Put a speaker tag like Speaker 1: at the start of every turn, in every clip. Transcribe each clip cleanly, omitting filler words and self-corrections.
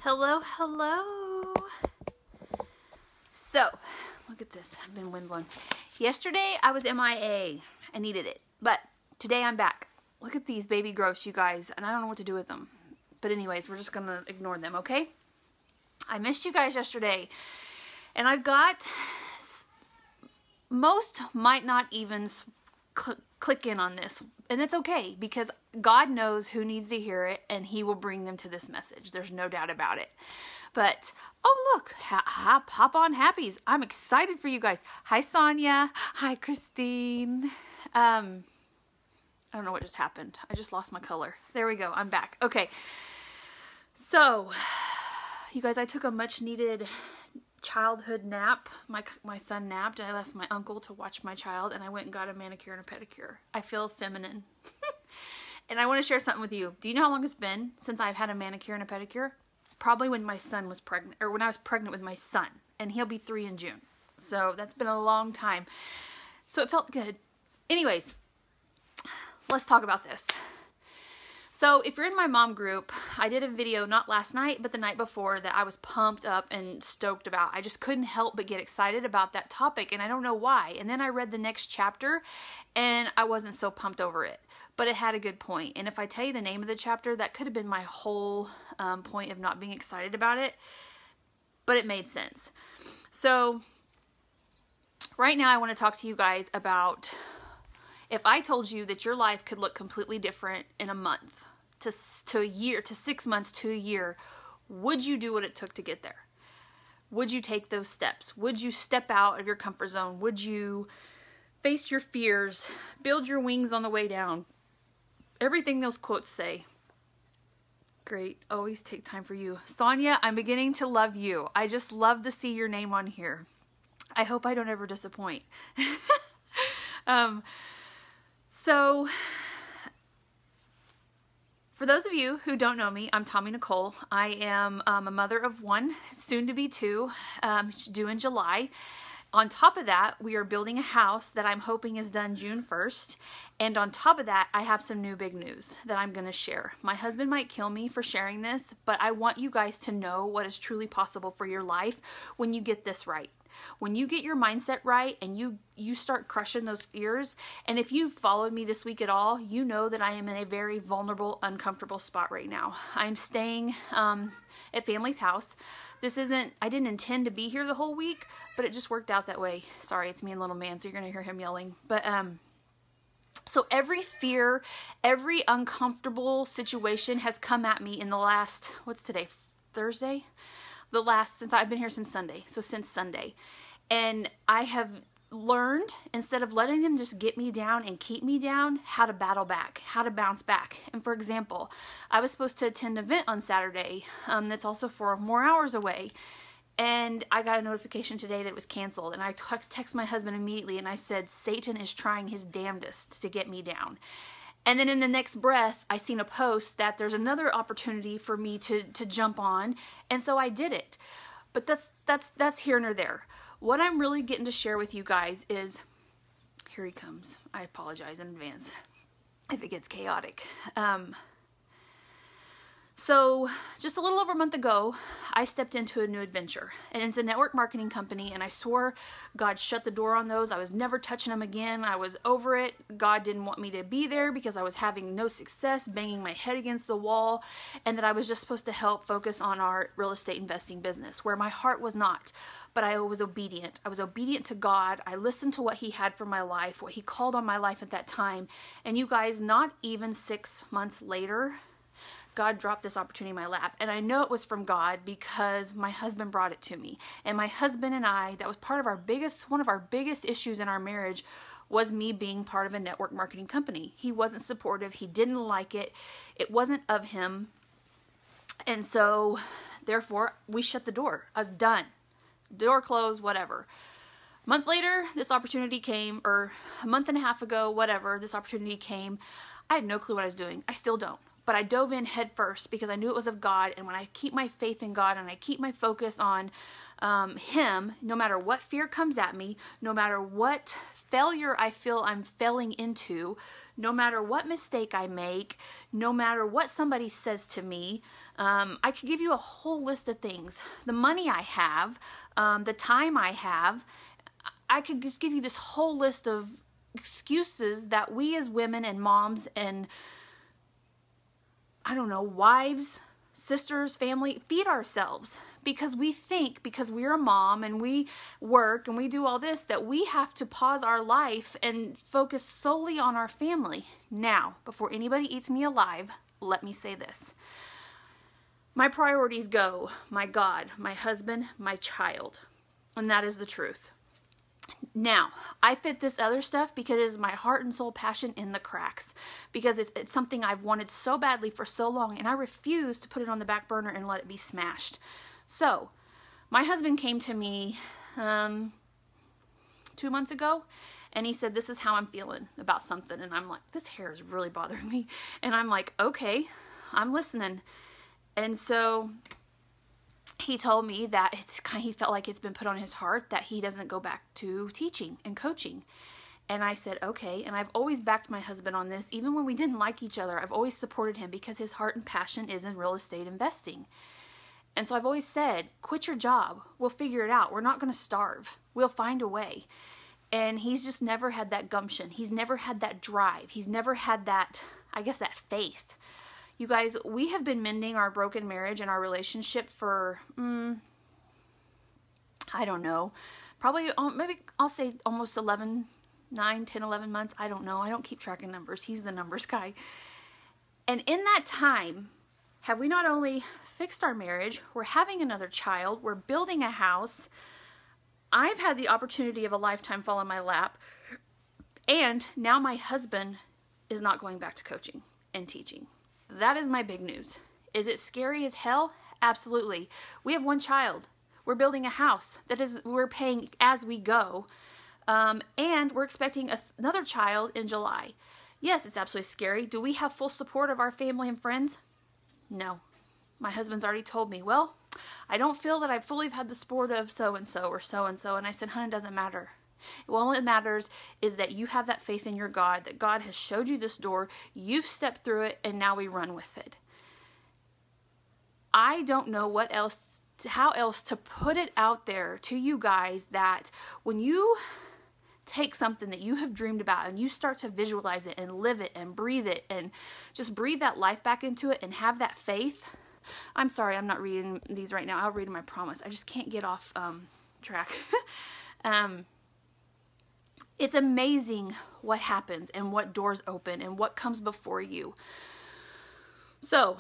Speaker 1: Hello, hello. So, look at this. I've been windblown. Yesterday, I was MIA. I needed it. But today, I'm back. Look at these baby growths, you guys. And I don't know what to do with them. But anyways, we're just going to ignore them, okay? I missed you guys yesterday. And I've got... Most might not even click in on this. And it's okay, because God knows who needs to hear it, and He will bring them to this message. There's no doubt about it. But, oh look, hop on happies. I'm excited for you guys. Hi, Sonia. Hi, Christine. I don't know what just happened. I just lost my color. There we go. I'm back. Okay. So, you guys, I took a much needed childhood nap. My son napped, and I asked my uncle to watch my child, and I went and got a manicure and a pedicure. I feel feminine. And I want to share something with you. Do you know how long it's been since I've had a manicure and a pedicure? Probably when my son was pregnant, or when I was pregnant with my son, and he'll be 3 in June. So that's been a long time. So it felt good. Anyways, let's talk about this. So if you're in my mom group, I did a video not last night, but the night before that I was pumped up and stoked about. I just couldn't help but get excited about that topic, and I don't know why. And then I read the next chapter, and I wasn't so pumped over it. But it had a good point. And if I tell you the name of the chapter, that could have been my whole point of not being excited about it. But it made sense. So right now I want to talk to you guys about if I told you that your life could look completely different in a month to a year, to 6 months to a year, would you do what it took to get there? Would you take those steps? Would you step out of your comfort zone? Would you face your fears, build your wings on the way down? Everything those quotes say. Great. Always take time for you. Sonia, I'm beginning to love you. I just love to see your name on here. I hope I don't ever disappoint. So, for those of you who don't know me, I'm Tommy Nicole. I am a mother of 1, soon to be 2, due in July. On top of that, we are building a house that I'm hoping is done June 1st. And on top of that, I have some new big news that I'm going to share. My husband might kill me for sharing this, but I want you guys to know what is truly possible for your life when you get this right. When you get your mindset right and you start crushing those fears, and if you've followed me this week at all, you know that I am in a very vulnerable, uncomfortable spot right now. I'm staying at family's house. I didn't intend to be here the whole week, but it just worked out that way. Sorry, it's me and little man, so you're going to hear him yelling. But, so every fear, every uncomfortable situation has come at me in the last, what's today, Thursday? Since I've been here since Sunday, so since Sunday. And I have learned, instead of letting them just get me down and keep me down, how to battle back, how to bounce back. And for example, I was supposed to attend an event on Saturday that's also 4 more hours away. And I got a notification today that it was canceled. And I text my husband immediately and I said, Satan is trying his damnedest to get me down. And then in the next breath, I seen a post that there's another opportunity for me to jump on. And so I did it. But that's here nor there. What I'm really getting to share with you guys is, here he comes. I apologize in advance if it gets chaotic. So just a little over a month ago, I stepped into a new adventure, and it's a network marketing company, and I swore God shut the door on those. I was never touching them again. I was over it. God didn't want me to be there because I was having no success, banging my head against the wall, and that I was just supposed to help focus on our real estate investing business, where my heart was not. But I was obedient. I was obedient to God. I listened to what He had for my life, what He called on my life at that time. And you guys, not even 6 months later, God dropped this opportunity in my lap. And I know it was from God because my husband brought it to me. And my husband and I, that was part of one of our biggest issues in our marriage, was me being part of a network marketing company. He wasn't supportive. He didn't like it. It wasn't of him. And so, therefore, we shut the door. I was done. Door closed, whatever. A month later, this opportunity came, or a month and a half ago, whatever, this opportunity came. I had no clue what I was doing. I still don't. but I dove in head first because I knew it was of God. And when I keep my faith in God and I keep my focus on Him, no matter what fear comes at me, no matter what failure I feel I'm failing into, no matter what mistake I make, no matter what somebody says to me, I could give you a whole list of things. The money I have, the time I have, I could just give you this whole list of excuses that we as women and moms and, I don't know, wives, sisters, family, feed ourselves because we think, because we're a mom and we work and we do all this, that we have to pause our life and focus solely on our family. Now, before anybody eats me alive, let me say this. My priorities go, my God, my husband, my child, and that is the truth. Now, I fit this other stuff because it is my heart and soul passion in the cracks. Because it's something I've wanted so badly for so long, and I refuse to put it on the back burner and let it be smashed. So, my husband came to me 2 months ago, and he said, this is how I'm feeling about something. And I'm like, this hair is really bothering me. And I'm like, okay, I'm listening. And so he told me that he felt like it's been put on his heart that he doesn't go back to teaching and coaching. And I said, okay. And I've always backed my husband on this. Even when we didn't like each other, I've always supported him because his heart and passion is in real estate investing. And so I've always said, quit your job. We'll figure it out. We're not going to starve. We'll find a way. And he's just never had that gumption. He's never had that drive. He's never had that, I guess, that faith. You guys, we have been mending our broken marriage and our relationship for, I don't know, probably, maybe I'll say almost 11 months. I don't know. I don't keep track of numbers. He's the numbers guy. And in that time, have we not only fixed our marriage, we're having another child, we're building a house, I've had the opportunity of a lifetime fall in my lap, and now my husband is not going back to coaching and teaching. That is my big news. Is it scary as hell? Absolutely. We have one child. We're building a house. We're paying as we go. And we're expecting another child in July. Yes, it's absolutely scary. Do we have full support of our family and friends? No. My husband's already told me, well, I don't feel that I fully had the support of so-and-so or so-and-so. And I said, honey, it doesn't matter. All that matters is that you have that faith in your God, that God has showed you this door, you've stepped through it, and now we run with it. I don't know how else to put it out there to you guys that when you take something that you have dreamed about and you start to visualize it and live it and breathe it and just breathe that life back into it and have that faith. I'm sorry, I'm not reading these right now. I'll read them, I promise. I just can't get off track. It's amazing what happens and what doors open and what comes before you. So,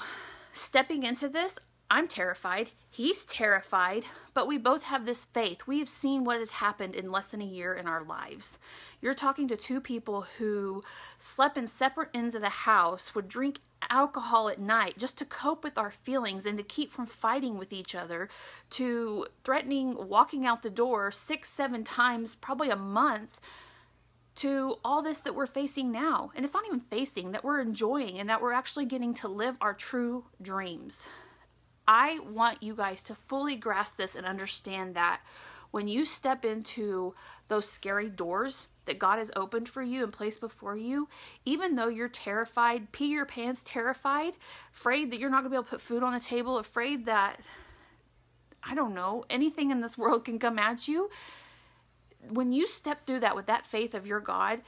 Speaker 1: stepping into this, I'm terrified. He's terrified, but we both have this faith. We have seen what has happened in less than a year in our lives. You're talking to two people who slept in separate ends of the house, would drink alcohol at night just to cope with our feelings and to keep from fighting with each other, to threatening walking out the door 6-7 times, probably a month, to all this that we're facing now. And it's not even facing, that we're enjoying and that we're actually getting to live our true dreams. I want you guys to fully grasp this and understand that when you step into those scary doors that God has opened for you and placed before you, even though you're terrified, pee your pants terrified, afraid that you're not going to be able to put food on the table, afraid that, I don't know, anything in this world can come at you, when you step through that with that faith of your God,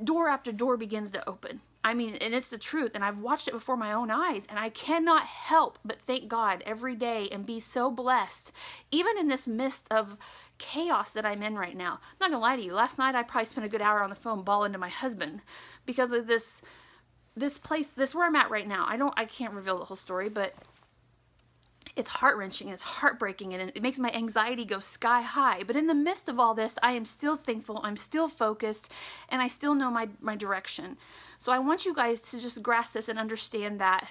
Speaker 1: door after door begins to open. I mean, and it's the truth, and I've watched it before my own eyes, and I cannot help but thank God every day and be so blessed, even in this midst of chaos that I'm in right now. I'm not gonna lie to you, last night I probably spent a good hour on the phone bawling to my husband because of this place, where I'm at right now. I can't reveal the whole story, but it's heart-wrenching, and it's heartbreaking, and it makes my anxiety go sky high. But in the midst of all this, I am still thankful, I'm still focused, and I still know my direction. So I want you guys to just grasp this and understand that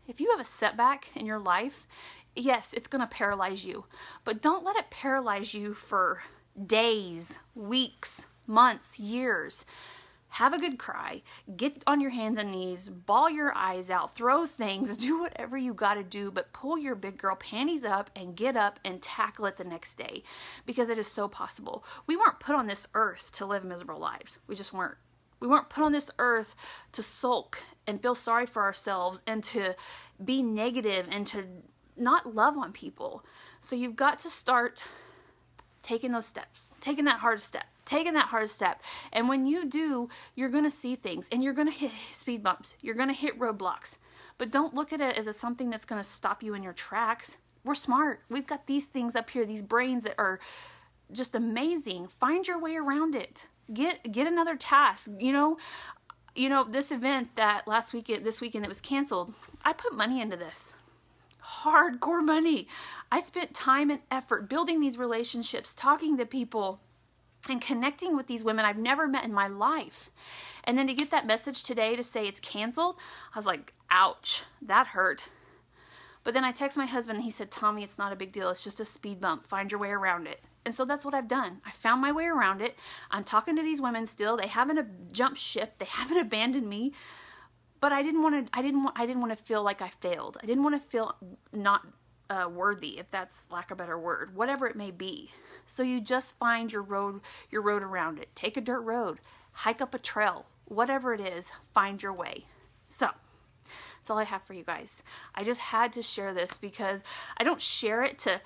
Speaker 1: if you have a setback in your life, yes, it's going to paralyze you. But don't let it paralyze you for days, weeks, months, years. have a good cry, get on your hands and knees, bawl your eyes out, throw things, do whatever you got to do, but pull your big girl panties up and get up and tackle it the next day, because it is so possible. We weren't put on this earth to live miserable lives. We just weren't. We weren't put on this earth to sulk and feel sorry for ourselves and to be negative and to not love on people. So you've got to start taking those steps, taking that hard step. And when you do, you're going to see things, and you're going to hit speed bumps. You're going to hit roadblocks. But don't look at it as something that's going to stop you in your tracks. We're smart. We've got these things up here, these brains that are just amazing. Find your way around it. Get another task. You know, this event that this weekend that was canceled, I put money into this. Hardcore money. I spent time and effort building these relationships, talking to people, and connecting with these women I've never met in my life. And then to get that message today to say it's canceled, I was like, ouch, that hurt. But then I text my husband and he said, Tommy, it's not a big deal. It's just a speed bump. Find your way around it. And so that's what I've done. I found my way around it. I'm talking to these women still. They haven't jumped ship. They haven't abandoned me. But I didn't want to feel like I failed. I didn't want to feel not worthy, if that's lack of a better word, whatever it may be. So you just find your road around it. Take a dirt road, hike up a trail, whatever it is, find your way. So that's all I have for you guys. I just had to share this because I don't share it to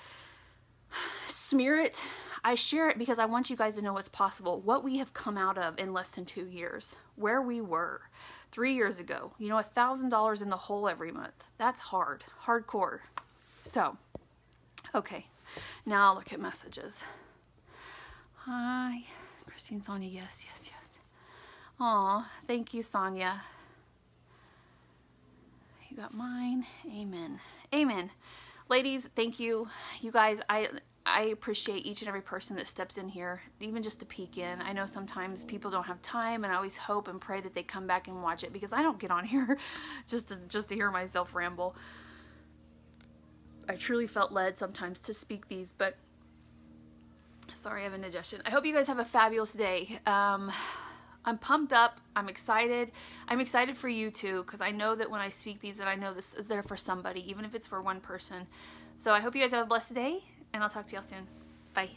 Speaker 1: smear it. I share it because I want you guys to know what's possible, what we have come out of in less than 2 years, where we were 3 years ago. You know, $1,000 in the hole every month. That's hardcore. So, okay, now I'll look at messages. Hi, Christine, Sonia, yes. Aw, thank you, Sonia. You got mine. Amen. Ladies, thank you. You guys, I appreciate each and every person that steps in here, even just to peek in. I know sometimes people don't have time, and I always hope and pray that they come back and watch it, because I don't get on here just to hear myself ramble. I truly felt led sometimes to speak these, but sorry, I have indigestion. I hope you guys have a fabulous day. I'm pumped up. I'm excited. I'm excited for you too, because I know that when I speak these, that I know this is there for somebody, even if it's for one person. So I hope you guys have a blessed day, and I'll talk to y'all soon. Bye.